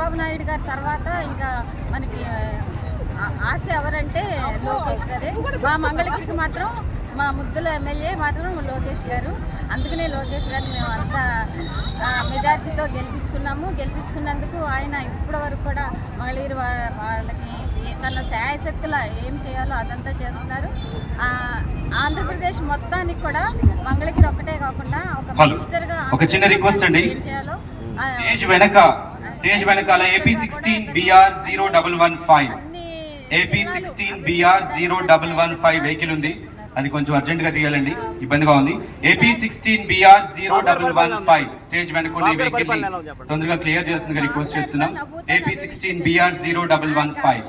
చంద్రబాబు నాయుడు గారి తర్వాత ఇంకా మనకి ఆశ ఎవరంటే లోకేష్ గారే. మా మంగళగిరికి మాత్రం మా ముద్దుల ఎమ్మెల్యే మాత్రం లోకేష్ గారు. అందుకనే లోకేష్ గారిని మేము అంతా మెజారిటీతో గెలిపించుకున్నందుకు ఆయన ఇప్పటి వరకు కూడా మంగళగిరి వాళ్ళకి తన శాయశక్తులా ఏం చేయాలో అదంతా చేస్తున్నారు. ఆంధ్రప్రదేశ్ మొత్తానికి కూడా మంగళగిరి ఒక్కటే కాకుండా ఒక మినిస్టర్గా ఒక చిన్న రిక్వెస్ట్ అండి, ఏం చేయాలో స్టేజ్ వెనకాల AP16BR0115 AP16BR0115 వెహికల్ ఉంది, అది కొంచెం అర్జెంట్ గా తీయాలండి, ఇబ్బందిగా ఉంది. AP16BR0115 స్టేజ్ వెనుకున్న వెహికల్ ని తొందరగా క్లియర్ చేస్తుందిగా రిక్వెస్ట్ చేస్తున్నాం. AP16BR0115.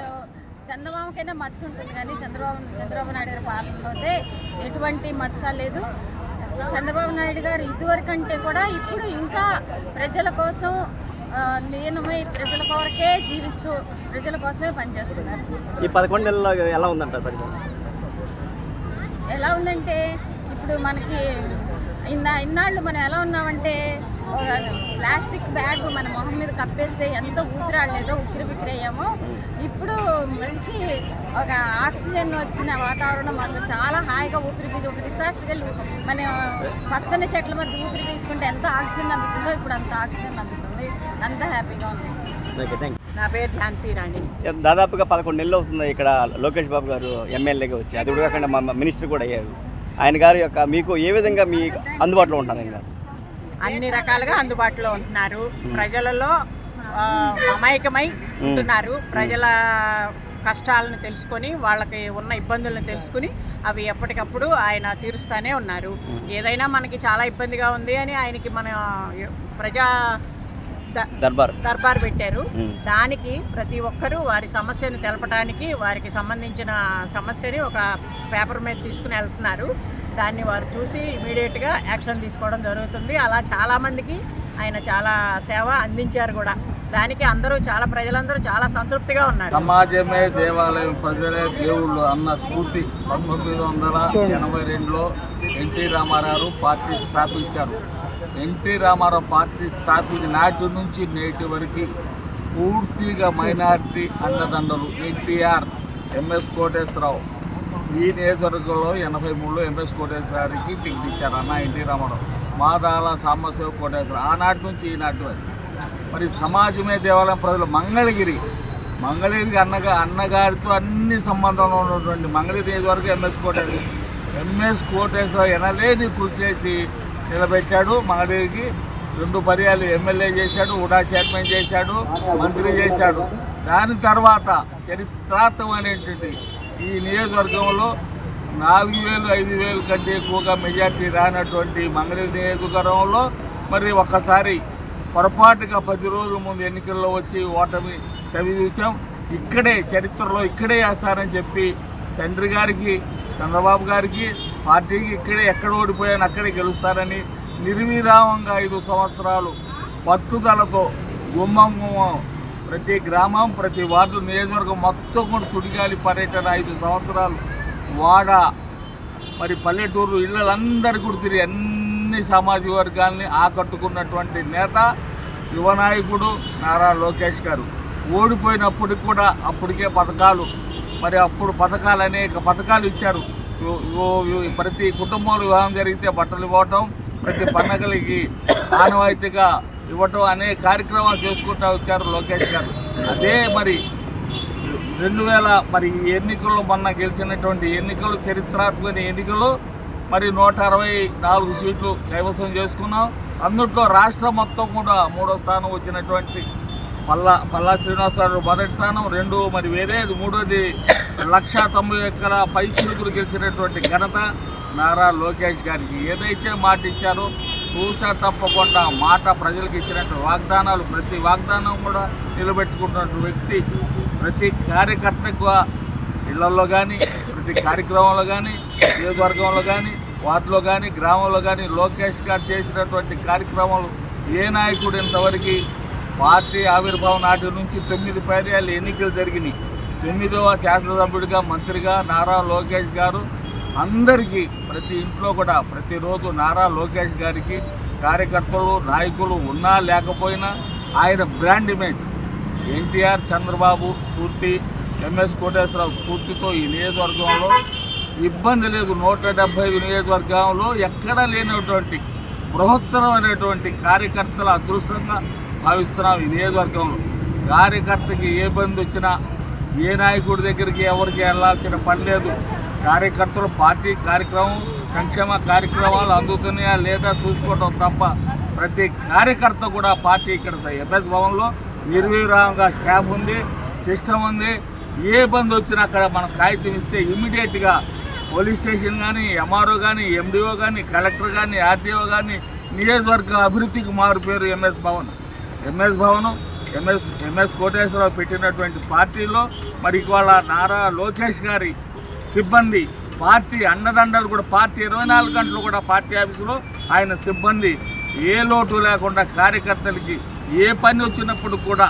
చంద్రబాబుకైనా మచ్చ ఉంటుంది కానీ చంద్రబాబు నాయుడు గారి పాలనలో అయితే ఎటువంటి మచ్చ లేదు. చంద్రబాబు నాయుడు గారు ఇదివరకంటే కూడా ఇప్పుడు ఇంకా ప్రజల కోసం లీనమై ప్రజల కొరకే జీవిస్తూ ప్రజల కోసమే పనిచేస్తున్నారు. ఈ 11 నెలల్లో ఎలా ఉందంట సార్? ఎలా ఉందంటే ఇప్పుడు మనకి ఇన్నాళ్ళు మనం ఎలా ఉన్నామంటే ప్లాస్టిక్ బ్యాగ్ మన మొహం మీద కప్పేస్తే ఎంత ఊపిరాడలేదో ఉక్కిరి అయ్యామో, ఇప్పుడు మంచి ఒక ఆక్సిజన్ వచ్చిన వాతావరణం మనకు చాలా హాయిగా ఊపిరి ఒక రిసార్ట్స్కి వెళ్ళి మన పచ్చని చెట్ల మధ్య ఊపిరి పీల్చుకుంటే ఎంత ఆక్సిజన్ అందుతుందో ఇప్పుడు అంత ఆక్సిజన్ అందుతుంది, అంత హ్యాపీగా ఉంది. నా పేరు ఝాన్సీ రాణి. దాదాపుగా 11 నెలలు అవుతుంది ఇక్కడ లోకేష్ బాబు గారు ఎమ్మెల్యేగా వచ్చి, అది కూడా కాకుండా మా మినిస్టర్ కూడా అయ్యారు. ఆయన గారి యొక్క మీకు ఏ విధంగా మీ అందుబాటులో ఉంటున్నారు? ఆయన గారు అన్ని రకాలుగా అందుబాటులో ఉంటున్నారు, ప్రజలలో మమైకమై ఉంటున్నారు. ప్రజల కష్టాలను తెలుసుకొని వాళ్ళకి ఉన్న ఇబ్బందులను తెలుసుకుని అవి ఎప్పటికప్పుడు ఆయన తీరుస్తూనే ఉన్నారు. ఏదైనా మనకి చాలా ఇబ్బందిగా ఉంది అని ఆయనకి మన ప్రజా దర్బార్ పెట్టారు. దానికి ప్రతి ఒక్కరూ వారి సమస్యను తెలపడానికి వారికి సంబంధించిన సమస్యని ఒక పేపర్ మీద తీసుకుని వెళ్తున్నారు. దాన్ని వారు చూసి ఇమీడియట్గా యాక్షన్ తీసుకోవడం జరుగుతుంది. అలా చాలామందికి ఆయన చాలా సేవ అందించారు కూడా. దానికి ప్రజలందరూ చాలా సంతృప్తిగా ఉన్నారు. సమాజమే దేవాలయం, ప్రజలే దేవుళ్ళు అన్న స్ఫూర్తి 1982లో ఎన్టీ రామారావు పార్టీ స్థాపించారు. ఎన్టీ రామారావు పార్టీ స్థాపించిన నాటి నుంచి నేటి వరకు పూర్తిగా మైనారిటీ అండదండలు. ఎన్టీఆర్, ఎంఎస్ కోటేశ్వరరావు, ఈ నియోజకవర్గంలో 83లో ఎంఎస్ కోటేశ్వరరావుకి టికెట్ ఇచ్చారు అన్న ఎన్టీ రామారావు. మాదాల సాంబశివ కోటేశ్వరరావు, ఆనాటి నుంచి ఈనాటి వరకు. మరి సమాజమే దేవాలయం ప్రజలు మంగళగిరికి అన్నగారితో అన్ని సంబంధంలో ఉన్నటువంటి మంగళగిరి నియోజకవర్గం ఎంఎస్ కోటేశ్వరరావు ఎనలేని కృషి చేసి నిలబెట్టాడు. మంగళగిరికి 2 పర్యాలు ఎమ్మెల్యే చేశాడు, ఉడా చైర్మన్ చేశాడు, మంత్రి చేశాడు. దాని తర్వాత చరిత్రాత్మకమైనటువంటి ఈ నియోజకవర్గంలో 4,000-5,000 కంటే ఎక్కువగా మెజార్టీ రానటువంటి మంగళగిరి నియోజకవర్గంలో మరి ఒక్కసారి పొరపాటుగా 10 రోజుల ముందు ఎన్నికల్లో వచ్చి ఓటమి చవి చూసాం. చరిత్రలో ఇక్కడే వేస్తారని చెప్పి తండ్రి గారికి, చంద్రబాబు గారికి, పార్టీకి ఎక్కడ ఓడిపోయాను అక్కడే గెలుస్తారని నిర్విరామంగా 5 సంవత్సరాలు పట్టుదలతో గుమ్మం ప్రతి గ్రామం, ప్రతి వార్డు, నియోజకవర్గం మొత్తం కూడా సుడిగాలి పర్యటన 5 సంవత్సరాలు వాడ మరి పల్లెటూరు ఇళ్ళందరి కూడా తిరిగి అన్ని సామాజిక వర్గాల్ని ఆకట్టుకున్నటువంటి నేత, యువ నాయకుడు నారా లోకేష్ గారు. ఓడిపోయినప్పటికి కూడా అప్పటికే పథకాలు, మరి అప్పుడు అనేక పథకాలు ఇచ్చారు. ప్రతి కుటుంబంలో వివాహం జరిగితే బట్టలు ఇవ్వటం, ప్రతి పండగలకి ఆనవాయితీగా ఇవ్వటం అనే కార్యక్రమాలు చేసుకుంటూ వచ్చారు లోకేష్ గారు. అదే మరి 2000 మరి ఎన్నికల్లో మొన్న గెలిచినటువంటి ఎన్నికలు చరిత్రాత్మక ఎన్నికలు. మరి 164 సీట్లు కైవసం చేసుకున్నాం. అందులో రాష్ట్రం మొత్తం కూడా 3వ స్థానం వచ్చినటువంటి పల్లా శ్రీనివాసరావు మొదటి స్థానం, 2 మరి వేరేది, 3వది 1,90,000 పై చిలుకులు గెలిచినటువంటి ఘనత నారా లోకేష్ గారికి. ఏదైతే మాట ఇచ్చారో తూచా తప్పకుండా మాట ప్రజలకు ఇచ్చినట్టు వాగ్దానాలు, ప్రతి వాగ్దానం కూడా నిలబెట్టుకుంటున్న వ్యక్తి. ప్రతి కార్యకర్తకు ఇళ్లలో కానీ, ప్రతి కార్యక్రమంలో కానీ, నియోజకవర్గంలో కానీ, వార్డులో కానీ, గ్రామంలో కానీ లోకేష్ గారు చేసినటువంటి కార్యక్రమాలు ఏ నాయకుడు ఇంతవరకు పార్టీ ఆవిర్భావం నాటి నుంచి 9 పర్యాలు ఎన్నికలు జరిగినాయి. 9వ శాసనసభ్యుడిగా, మంత్రిగా నారా లోకేష్ గారు అందరికీ ప్రతి ఇంట్లో కూడా ప్రతిరోజు నారా లోకేష్ గారికి కార్యకర్తలు, నాయకులు ఉన్నా లేకపోయినా ఆయన బ్రాండ్ ఇమేజ్ ఎన్టీఆర్ చంద్రబాబు స్ఫూర్తి, ఎంఎస్ కోటేశ్వరరావు స్ఫూర్తితో ఈ నియోజకవర్గంలో ఇబ్బంది లేదు. 175 నియోజకవర్గంలో ఎక్కడా లేనటువంటి బృహత్తరమైనటువంటి కార్యకర్తల అదృష్టంగా భావిస్తున్నాం. ఈ నియోజకవర్గంలో కార్యకర్తకి ఏ ఇబ్బంది వచ్చినా ఏ నాయకుడి దగ్గరికి ఎవరికి వెళ్ళాల్సిన పని లేదు. కార్యకర్తలు పార్టీ కార్యక్రమం, సంక్షేమ కార్యక్రమాలు అందుతున్నాయా లేదా చూసుకోవడం తప్ప ప్రతి కార్యకర్త కూడా పార్టీ ఇక్కడ ఎంఎస్ భవన్లో నిర్విరామంగా స్టాఫ్ ఉంది, సిస్టమ్ ఉంది. ఏ ఇబ్బంది వచ్చినా అక్కడ మనం కాగితం ఇస్తే ఇమ్మీడియట్గా పోలీస్ స్టేషన్ కానీ, ఎంఆర్ఓ కానీ, ఎండిఓ కానీ, కలెక్టర్ కానీ, ఆర్టీఓ కానీ నియోజకవర్గ అభివృద్ధికి మారు పేరు ఎంఎస్ భవన్. ఎంఎస్ కోటేశ్వరరావు పెట్టినటువంటి పార్టీలో మరి ఇవాళ నారా లోకేష్ గారి సిబ్బంది పార్టీ అండదండలు కూడా పార్టీ 24 గంటలు కూడా పార్టీ ఆఫీసులో ఆయన సిబ్బంది ఏ లోటు లేకుండా కార్యకర్తలకి ఏ పని వచ్చినప్పుడు కూడా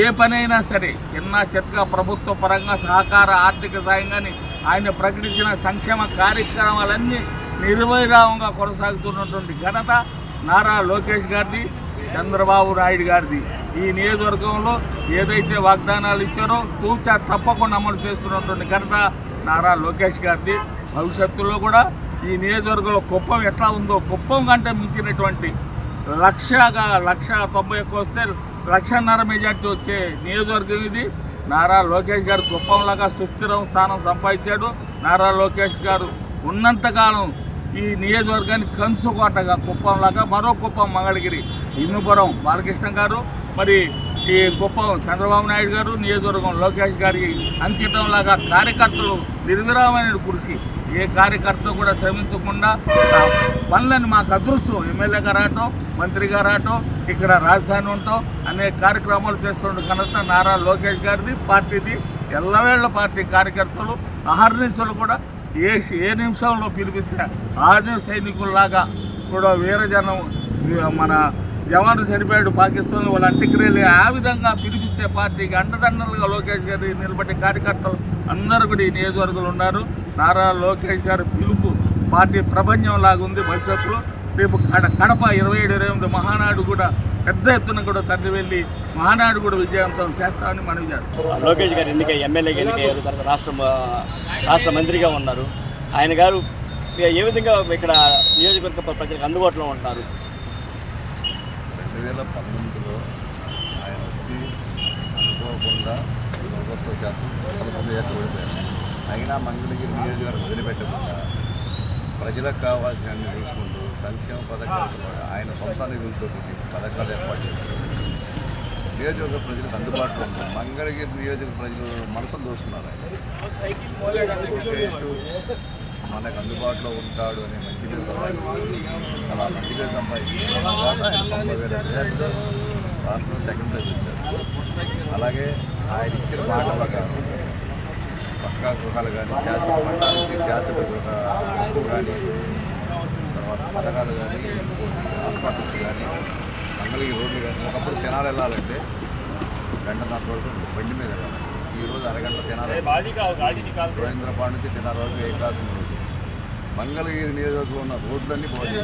ఏ పనైనా సరే చిన్న చితక ప్రభుత్వ పరంగా సహకార ఆర్థిక సాయం కానీ ఆయన ప్రకటించిన సంక్షేమ కార్యక్రమాలన్నీ నిర్విరామంగా కొనసాగుతున్నటువంటి ఘనత నారా లోకేష్ గారిది, చంద్రబాబు నాయుడు గారిది. ఈ నియోజకవర్గంలో ఏదైతే వాగ్దానాలు ఇచ్చారో తూచా తప్పకుండా అమలు చేస్తున్నటువంటి ఘనత నారా లోకేష్ గారిది. భవిష్యత్తులో కూడా ఈ నియోజకవర్గంలో కుప్పం ఎట్లా ఉందో కుప్పం కంటే మించినటువంటి 1,90,000 ఎక్కువ వస్తే 1,50,000 మెజార్టీ వచ్చే నియోజకవర్గం ఇది. నారా లోకేష్ గారు కుప్పంలాగా సుస్థిరం స్థానం సంపాదించాడు. నారా లోకేష్ గారు ఉన్నంతకాలం ఈ నియోజకవర్గానికి కంచుకోటగా కుప్పంలాగా మరో కుప్పం మంగళగిరి, ఇన్నుపురం బాలకృష్ణ గారు, మరి ఈ కుప్పం చంద్రబాబు నాయుడు గారు, నియోజకవర్గం లోకేష్ గారి అంకితంలాగా కార్యకర్తలు నిర్విరామైన కృషి. ఏ కార్యకర్త కూడా శ్రమించకుండా పనులని మాకు అదృష్టం ఎమ్మెల్యే గారు ఆటో, మంత్రి గారు ఆటో, ఇక్కడ రాజధాని ఉంటాం అనేక కార్యక్రమాలు చేస్తున్న ఘనత నారా లోకేష్ గారిది, పార్టీది. ఎల్లవేళ్ల పార్టీ కార్యకర్తలు అహర్నిశలు కూడా ఏ నిమిషంలో పిలిపిస్తే ఆర్మీ సైనికుల్లాగా కూడా వీరజనం మన జవాను చనిపోయాడు పాకిస్తాన్ వాళ్ళ అంత్యక్రియలు ఆ విధంగా పిలిపిస్తే పార్టీకి అండదండలుగా లోకేష్ గారి నిలబడే కార్యకర్తలు అందరూ కూడా ఈ నియోజకవర్గంలో ఉన్నారు. నారా లోకేష్ గారి పిలుపు పార్టీ ప్రపంచం లాగా ఉంది. భవిష్యత్తులో రేపు కడప 27-28 మహానాడు కూడా పెద్ద ఎత్తున కూడా తరలి వెళ్ళి మహానాడు కూడా విజయవంతం చేస్తామని మనవి చేస్తాం. లోకేష్ గారు ఎమ్మెల్యేగా ఎన్నికయ్యారు, తర్వాత రాష్ట్ర మంత్రిగా ఉన్నారు. ఆయన గారు ఏ విధంగా ఇక్కడ నియోజకవర్గ ప్రజలకు అందుబాటులో ఉంటున్నారు? 2019లో ఆయన వచ్చి అనుకోకుండా 40% ఓడిపోయారు. అయినా మంగళగిరి నియోజకవర్గం వదిలిపెట్టకుండా ప్రజలకు కావాల్సిన అన్ని చూసుకుంటూ సంక్షేమ పథకాలు కూడా ఆయన సొంత నిధులతో పథకాలు ఏర్పాటు చేశారు. నియోజకవర్గ ప్రజలకు అందుబాటులో ఉంటుంది. మంగళగిరి నియోజకవర్గ ప్రజలు మనసును దోసుకున్నారు. మనకు అందుబాటులో ఉంటాడు అనే మంచి పేరు అలా మంచి పేరు సంపాదించిన తర్వాత ఆయన 90,000 రాష్ట్రంలో సెకండ్ ప్లేస్ వచ్చారు. అలాగే ఆయన ఇచ్చిన మాట ప్రకారం పక్కా గృహాలు కానీ శాశ్వత గృహ కానీ తర్వాత పథకాలు కానీ హాస్పిటల్స్ కానీ మంగళగిరి రోడ్లు కానీ ఒకప్పుడు తినాలి వెళ్ళాలంటే 2.5 రోజులు బండి మీద వెళ్ళాలి. ఈరోజు అరగంట తినాలి. రవీంద్రపాడు నుంచి తినాలి రోజు ఏకాదశి రోజు మంగళగిరి నియోజకవర్గంలో ఉన్న రోడ్లన్నీ బాగు.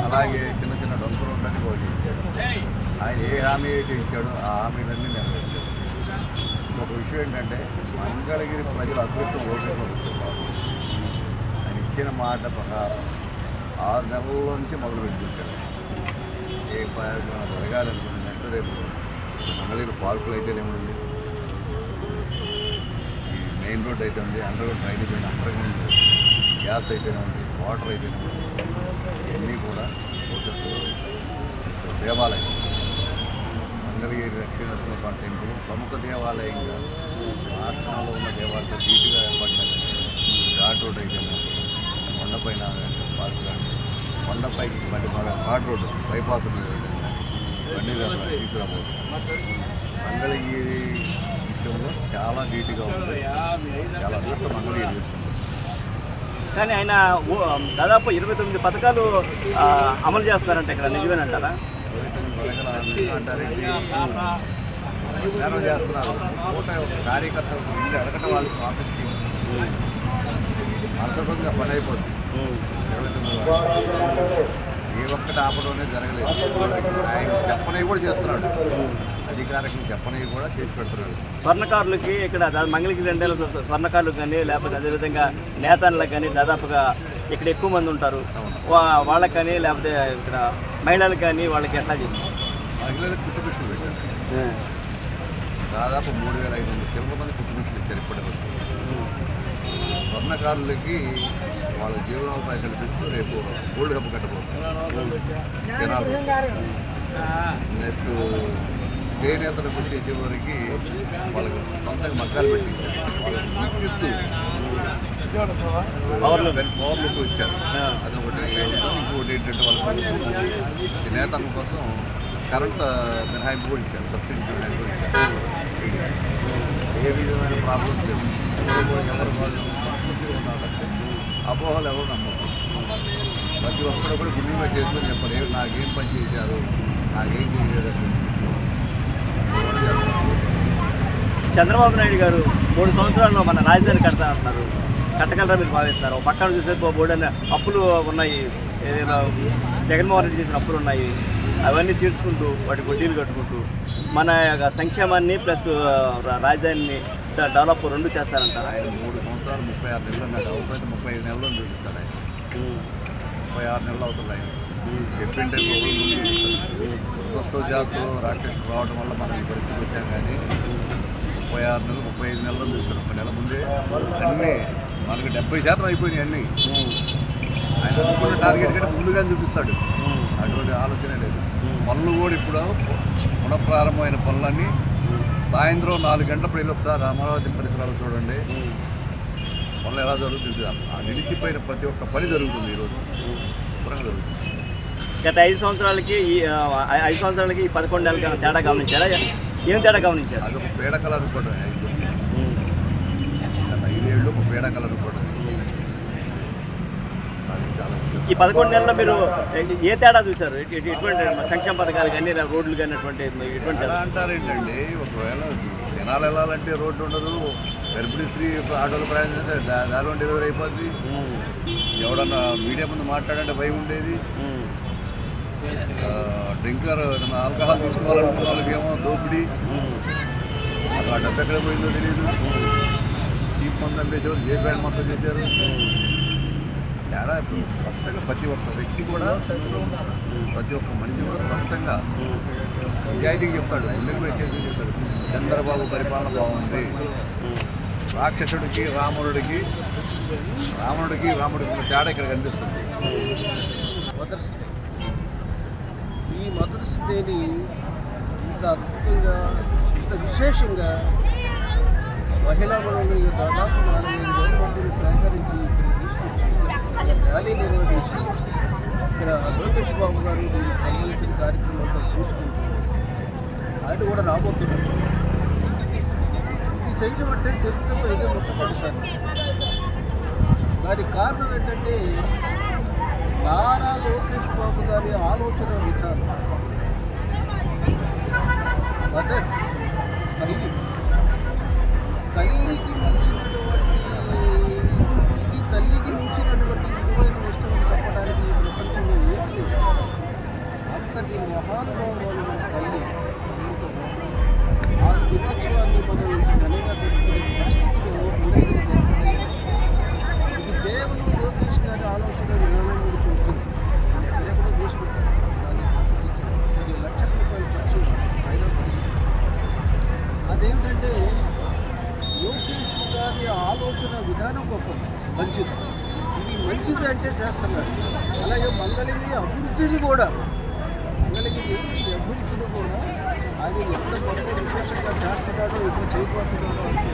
అలాగే చిన్న చిన్న డొంక రోడ్లన్నీ బాగు. ఆయన ఏ హామీ అయితే ఇచ్చాడో ఆ హామీలన్నీ నెరవేర్చాడు. ఒక విషయం ఏంటంటే మంగళగిరి ప్రజలు అదృష్టం ఓటేలో వచ్చేవారు. ఆయన ఇచ్చిన మాట ప్రకారం 6 నెలల నుంచి మొదలు పెట్టుకుంటాడు. ఏ ప్రయోజనం జరగాలనుకున్నట్టు రేపు మంగళగిరి పార్కులు అయితేనేముంది, ఈ మెయిన్ రోడ్ అయితే ఉంది, అండర్ గ్రౌండ్ డ్రైనేజ్ ఉంది, అండర్ గ్రౌండ్ గ్యాస్ అయితేనే ఉంది, వాటర్ అయితేనే ఉంది. ఇవన్నీ కూడా దేవాలయం మంగళగిరి లక్ష్మీనరసింహస్వామి టెంపుల్ ప్రముఖ దేవాలయంగా ఆత్మలో ఉన్న దేవాలయంతో నీట్గా ఏర్పడ్డారు. ఘాట్ రోడ్ అయితేనే కొండపైన పార్క్ కానీ కొండపైకి బండి ఘాట్ రోడ్డు బైపాస్ బండి తీసుకురాబోతుంది. మంగళగిరి విషయంలో చాలా నీట్గా ఉంది. చాలా అదృష్టం మంగళగిరి చేసుకుంటుంది. కానీ ఆయన దాదాపు 29 పథకాలు అమలు చేస్తున్నారంటే ఇక్కడ నిజమేనంటారా? 29 పథకాలు అంటారేంటి ప్రచారం చేస్తున్నారు. ఒక కార్యకర్త ఇల్లు అడగటం వాళ్ళకి ఆఫీస్కి మరుసటి రోజుగా పని అయిపోతుంది. 29 ఏ ఒక్కటి ఆపడం అనేది జరగలేదు. ఆయన చెప్పనవి కూడా చేస్తున్నాడు. అధికారికంగా చెప్పనివి కూడా చేసి పెడుతున్నాడు. స్వర్ణకారులకి ఇక్కడ మంగళగిరి రెండేళ్ళ స్వర్ణకారులకు కానీ లేకపోతే అదేవిధంగా నేతలకు కానీ దాదాపుగా ఇక్కడ ఎక్కువ మంది ఉంటారు. వాళ్ళకి కానీ లేకపోతే ఇక్కడ మహిళలకు కానీ వాళ్ళకి ఎట్లా చేస్తారు? మహిళలకు కుటుంబిషన్లు పెట్టారు. దాదాపు 3,500 చిల్లర మంది కుటుంబిషన్లు ఇచ్చారు ఇప్పటివరకు. స్వర్ణకారులకి వాళ్ళ జీవనోపాధి కల్పిస్తూ రేపు గోల్డ్ హబ్ కట్టబోతున్నారు. నెక్స్ట్ చేనేతలకు వచ్చేసే వరకు వాళ్ళకి సొంతంగా మగ్గాలు పెట్టించారు. వాళ్ళకి పవర్లకు ఇచ్చారు. అదొకటి. ఇంకొకటి ఏంటంటే వాళ్ళకి నేతల కోసం కరెంట్ మినహాయింపు కూడా ఇచ్చారు. సబ్సిడీ మినహాయింపు కూడా ఇచ్చారు. ఏ విధమైన ప్రాబ్లమ్స్ లేవు. అపోహలు ఎవరు నమ్మకం. ప్రతి ఒక్కరు కూడా గుండె మీద చేసుకొని చెప్పాలి, నాకేం పని చేశారు, నాకేం చేయలేదు. చంద్రబాబు నాయుడు గారు 3 సంవత్సరాల్లో మన రాజధాని కడతా అంటున్నారు. కట్టగలరా మీరు భావిస్తారు? పక్కన చూసే బోర్డు అప్పులు ఉన్నాయి, ఏదైనా జగన్మోహన్ రెడ్డి చేసిన అప్పులు ఉన్నాయి. అవన్నీ తీర్చుకుంటూ వాటి వడ్డీలు కట్టుకుంటూ మన యొక్క సంక్షేమాన్ని ప్లస్ రాజధానిని డెవలప్ 2 చేస్తారంటారు. ఆయన 3 సంవత్సరాలు 36 నెలలు అన్నాడు. అవసరమైతే 35 నెలల్లో చూపిస్తాడు ఆయన. 36 నెలలు అవుతుంది ఆయన చెప్పిన టైం దురదృష్టవశాత్తు రాకేష్ రావడం వల్ల మనం ఈ పరిస్థితికి వచ్చాం. కానీ 36 నెలలు 35 నెలల్లో చూపిస్తాడు. 1 నెల ముందే అన్నీ మనకు 70% అయిపోయినాయి అన్నీ. ఆయన అనుకున్న టార్గెట్ కంటే ముందుగానే చూపిస్తాడు. అటువంటి ఆలోచనే లేదు. పనులు కూడా ఇప్పుడు పునఃప్రారంభమైన పనులన్నీ సాయంత్రం 4 గంటలప్పుడు వెళ్ళి ఒకసారి అమరావతి పరిసరాలు చూడండి. పనులు ఎలా జరుగుతుంది. ఆ నిలిచిపోయిన ప్రతి ఒక్క పని జరుగుతుంది ఈరోజు. శుభ్రంగా జరుగుతుంది. గత 5 సంవత్సరాలకి ఈ 5 సంవత్సరాలకి 11 నెలలకి తేడా గమనించారా? ఏం తేడా గమనించారు? అదొక పీడకల అనుకోవడం. గత 5 ఏళ్ళు ఒక పీడకల అనుకోవడం. ఈ 11 నెలల్లో మీరు ఏ తేడా చూశారు? ఎటువంటి సంక్షేమ పథకాలు కానీ రోడ్లు కానీ ఎటువంటి ఎలా అంటారేంటండి? ఒకవేళ జనాలు వెళ్ళాలంటే రోడ్డు ఉండదు. గర్భిణీ స్త్రీ ఆటోలు ప్రయాణించాలంటే దారిలో డెలివరీ అయిపోద్ది. ఎవడన్నా మీడియా ముందు మాట్లాడంటే భయం ఉండేది. డ్రింకర్ ఆల్కహాల్ తీసుకోవాలనుకున్న వాళ్ళకేమో దోపిడీ. ఆ డబ్బు ఎక్కడ పోయిందో తెలియదు. చీప్ మందు అమ్మేసేవారు జే బ్రాండ్ మొత్తం చేశారు. తేడా ఇప్పుడు స్పష్టంగా ప్రతి ఒక్క వ్యక్తి కూడా, ప్రతి ఒక్క మనిషి కూడా స్పష్టంగా నిజాయితీకి చెప్తాడు. ఇల్లు చేసి చెప్తాడు, చంద్రబాబు పరిపాలన బాగుంది. రాక్షసుడికి రాముడికి తేడా ఇక్కడ కనిపిస్తుంది. మదర్స్ డే, ఈ మదర్స్ డేని ఇంత అద్భుతంగా, ఇంత విశేషంగా మహిళా మనులు దాదాపు 4,000 మందిని సేకరించి ఇక్కడ తీసుకొచ్చి ర్యాలీ నిర్వహించి ఇక్కడ లోకేష్ బాబు గారు దీనికి సంబంధించిన కార్యక్రమంతో చూసుకుంటూ ఆయన కూడా రాబోతున్నారు. ఇది చేయడం అంటే చరిత్రలో ఇదే మొట్టమొదటిసారి. దానికి కారణం ఏంటంటే నారా లోకేష్ బాబు గారి ఆలోచన విధానం. మదర్ తల్లికి మించినటువంటి విలువైన వస్తువులు చెప్పడానికి ఈ ప్రపంచంలో ఏమీ లేదు. అంతటి మహానుభావులు మన తల్లి. ఆ దినోత్సవాన్ని మనం ఘనంగా పెట్టుకునే పరిస్థితిలో ఇది కేవలం లోకేష్ గారి ఆలోచన విధానం గురించి వచ్చింది. ఎక్కడో చూసుకుంటాం. దానికి 10 లక్షల రూపాయలు ఖర్చు అయిన పరిస్థితి. అదేమిటంటే లోకేష్ గారి ఆలోచన విధానం గొప్పది, మంచిది. ఇది మంచిది అంటే చేస్తున్నారు. అలాగే మంగళగిరి అభివృద్ధిని కూడా ఆయన ఎంత గొప్ప విశేషంగా చేస్తున్నాడో, ఇప్పుడు చేయబోతున్నాడో అంటే